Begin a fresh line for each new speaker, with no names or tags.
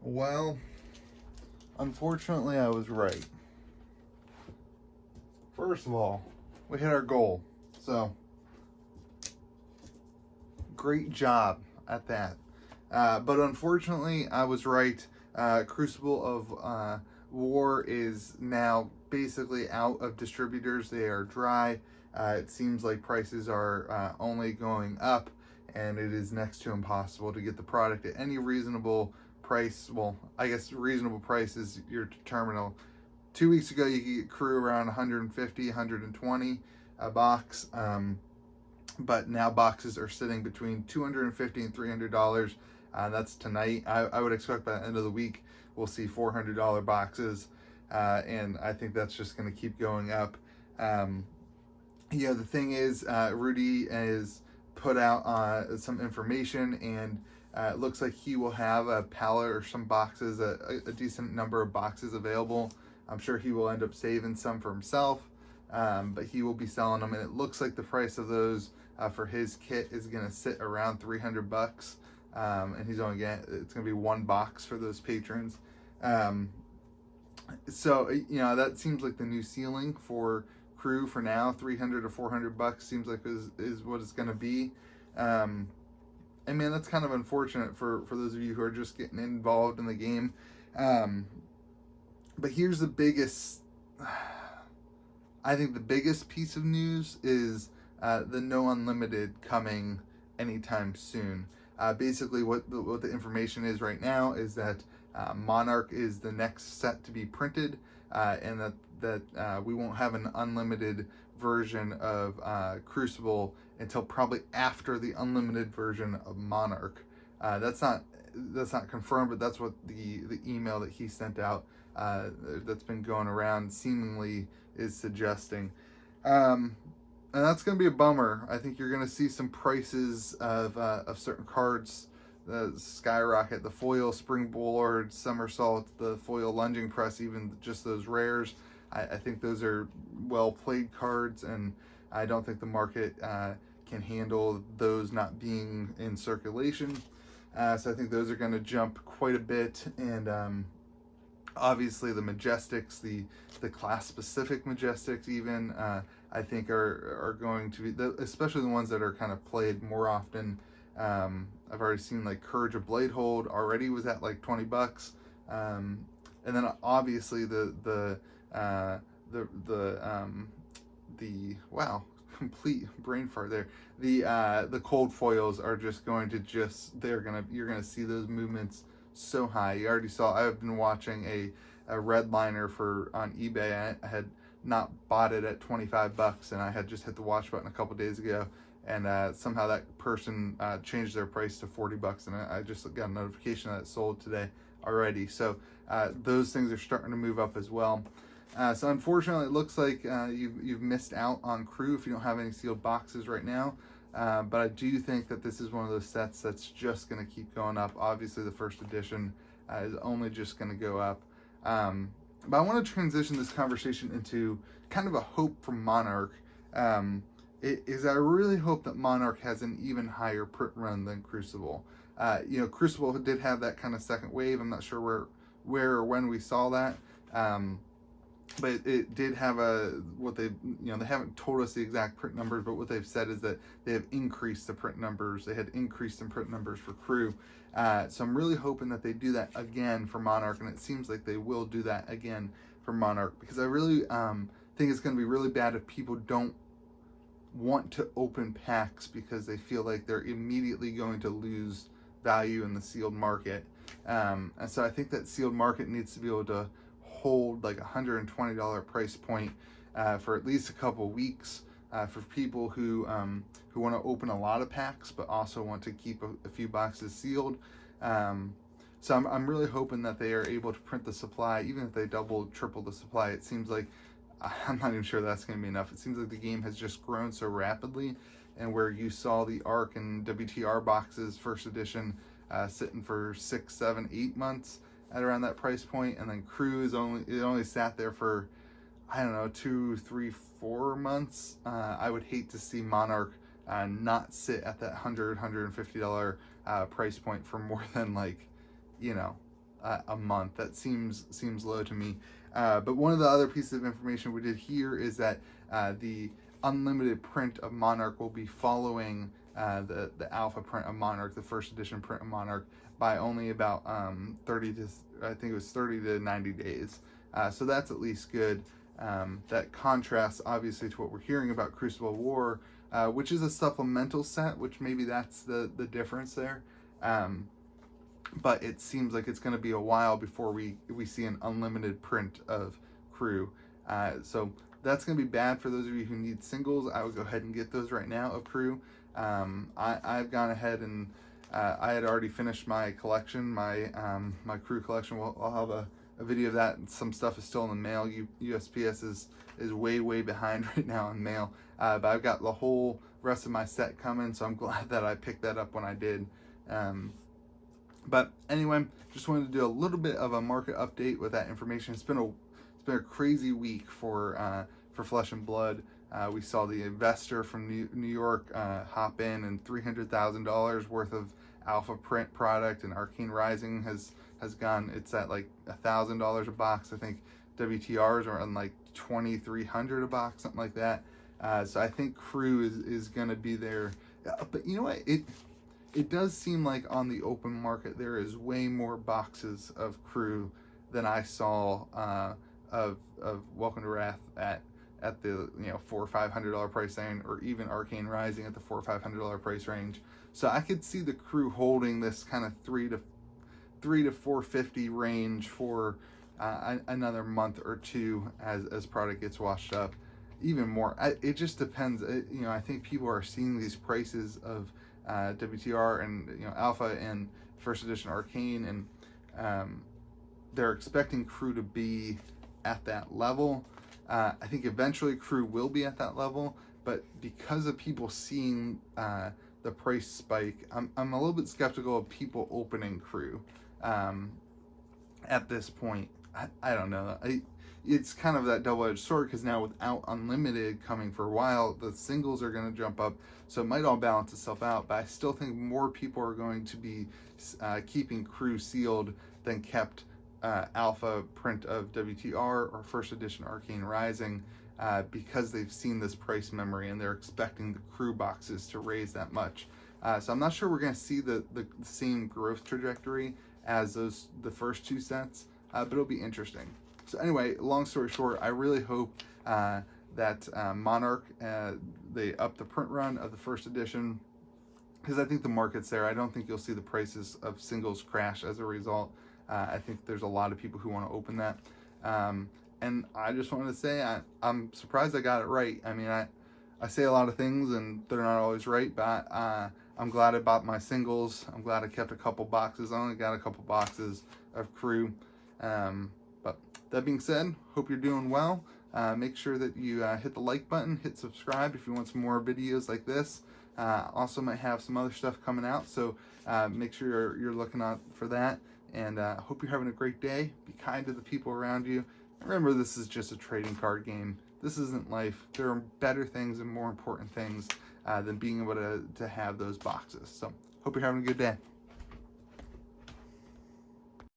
Well, unfortunately, I was right. First of all, we hit our goal. So, great job at that. But unfortunately, I was right. Crucible of War is now basically out of distributors. They are dry. It seems like prices are only going up, and it is next to impossible to get the product at any reasonable price. Well, I guess reasonable price is your terminal. 2 weeks ago, you could get Crew around 150, 120 a box. But now boxes are sitting between $250 and $300. That's tonight. I would expect by the end of the week we'll see $400 boxes, and I think that's just going to keep going up. The thing is, Rudy has put out some information, and it looks like he will have a pallet or some boxes, a decent number of boxes available. I'm sure he will end up saving some for himself, but he will be selling them, and it looks like the price of those for his kit is going to sit around $300, and he's only it's going to be one box for those patrons. So that seems like the new ceiling for Crew for now. $300 to $400 seems like is what it's going to be. And man, that's kind of unfortunate for those of you who are just getting involved in the game. But here's the biggest, I think the biggest piece of news is the No Unlimited coming anytime soon. Basically what the information is right now is that Monarch is the next set to be printed, and that we won't have an unlimited version of Crucible until probably after the unlimited version of Monarch. That's not confirmed, but that's what the email that he sent out that's been going around seemingly is suggesting. And that's going to be a bummer. I think you're going to see some prices of certain cards skyrocket. The foil springboard somersault, the foil lunging press, even just those rares. I think those are well played cards, and I don't think the market can handle those not being in circulation. So I think those are going to jump quite a bit, and obviously the Majestics, the class specific Majestics even, I think are going to be, especially the ones that are kind of played more often. I've already seen like Courage of Bladehold already was at like $20, and then obviously the wow, complete brain fart there. The cold foils are just going to you're gonna see those movements so high. You already saw. I've been watching a Redliner on eBay. I had not bought it at $25, and I had just hit the watch button a couple days ago, and somehow that person changed their price to $40, and I just got a notification that it sold today already. So those things are starting to move up as well. So unfortunately, it looks like you've missed out on Crew if you don't have any sealed boxes right now. But I do think that this is one of those sets that's just going to keep going up. Obviously, the first edition is only just going to go up. But I want to transition this conversation into kind of a hope from Monarch. I really hope that Monarch has an even higher print run than Crucible. Crucible did have that kind of second wave. I'm not sure where or when we saw that. But it did have they haven't told us the exact print numbers, but what they've said is that they have increased the print numbers. They had increased in print numbers for Crew. So I'm really hoping that they do that again for Monarch, and it seems like they will do that again for Monarch, because I really think it's going to be really bad if people don't want to open packs because they feel like they're immediately going to lose value in the sealed market. And so I think that sealed market needs to be able to hold like $120 price point for at least a couple weeks for people who want to open a lot of packs but also want to keep a few boxes sealed. So I'm really hoping that they are able to print the supply, even if they double, triple the supply. It seems like, I'm not even sure that's going to be enough. It seems like the game has just grown so rapidly, and where you saw the ARC and WTR boxes first edition sitting for 6, 7, 8 months at around that price point, and then Crew only sat there for, I don't know, 2, 3, 4 months. I would hate to see Monarch not sit at that $100, $150 price point for more than, like, a month. That seems low to me. But one of the other pieces of information we did here is that the unlimited print of Monarch will be following the alpha print of Monarch, the first edition print of Monarch, by only about 30 to 90 days. So that's at least good. That contrasts obviously to what we're hearing about Crucible War, which is a supplemental set, which maybe that's the difference there. But it seems like it's going to be a while before we see an unlimited print of Crew. So that's going to be bad for those of you who need singles. I would go ahead and get those right now of Crew. I've gone ahead and I had already finished my collection, my Crew collection. I'll have a video of that. Some stuff is still in the mail. USPS is way behind right now in mail. But I've got the whole rest of my set coming, so I'm glad that I picked that up when I did. But anyway, just wanted to do a little bit of a market update with that information. It's been a crazy week for Flesh and Blood. We saw the investor from New York hop in, and $300,000 worth of alpha print product, and Arcane Rising has gone. It's at like $1,000 a box. I think WTRs are on like $2,300 a box, something like that. So I think Crew is going to be there. But you know what? It does seem like on the open market there is way more boxes of Crew than I saw of Welcome to Wrath at the $400 or $500 price range, or even Arcane Rising at the $400 or $500 price range. So I could see the Crew holding this kind of $300 to $450 range for another month or two as product gets washed up. Even more, it just depends. I think people are seeing these prices of WTR and Alpha and first edition Arcane, and they're expecting Crew to be at that level. I think eventually Crew will be at that level, but because of people seeing the price spike, I'm a little bit skeptical of people opening Crew at this point. I don't know. It's kind of that double-edged sword, because now without Unlimited coming for a while, the singles are going to jump up, so it might all balance itself out. But I still think more people are going to be keeping Crew sealed than kept alpha print of WTR or first edition Arcane Rising, because they've seen this price memory and they're expecting the Crew boxes to raise that much. So I'm not sure we're going to see the same growth trajectory as the first two sets, but it'll be interesting. So anyway, long story short, I really hope that Monarch, they up the print run of the first edition, because I think the market's there. I don't think you'll see the prices of singles crash as a result. I think there's a lot of people who want to open that. And I just wanted to say I'm surprised I got it right. I mean, I say a lot of things and they're not always right, but I'm glad I bought my singles. I'm glad I kept a couple boxes. I only got a couple boxes of Crew. But that being said, hope you're doing well. Make sure that you hit the like button, hit subscribe if you want some more videos like this. Also might have some other stuff coming out, so make sure you're looking out for that. And hope you're having a great day. Be kind to the people around you. And remember, this is just a trading card game. This isn't life. There are better things and more important things than being able to have those boxes. So hope you're having a good day.